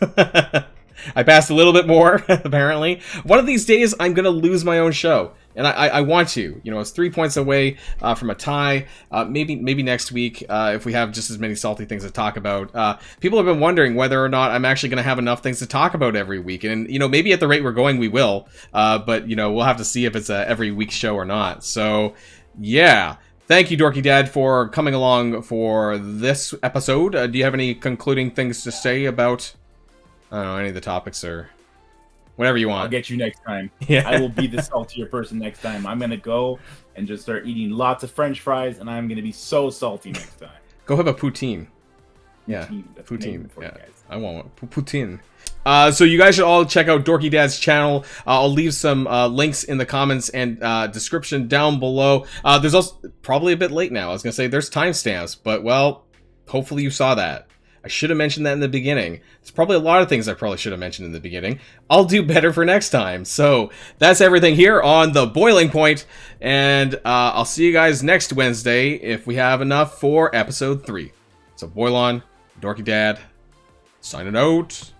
I passed a little bit more, apparently. One of these days, I'm going to lose my own show. And I want to. You know, it's 3 points away from a tie. Maybe next week, if we have just as many salty things to talk about. People have been wondering whether or not I'm actually going to have enough things to talk about every week. And, you know, maybe at the rate we're going, we will. But, you know, we'll have to see if it's a every week show or not. So, yeah. Thank you, DorkyDad, for coming along for this episode. Do you have any concluding things to say about, I don't know, any of the topics or whatever you want? I'll get you next time. Yeah. I will be the saltier person next time. I'm going to go and just start eating lots of French fries, and I'm going to be so salty next time. Go have a poutine. Yeah, poutine. Yeah, I want one. Poutine. So you guys should all check out DorkyDad's channel. I'll leave some links in the comments and description down below. There's also, probably a bit late now, I was going to say there's timestamps, but well, hopefully you saw that. I should have mentioned that in the beginning. There's probably a lot of things I probably should have mentioned in the beginning. I'll do better for next time. So that's everything here on The Boiling Point, and I'll see you guys next Wednesday if we have enough for episode 3. So Boilon, DorkyDad, signing out.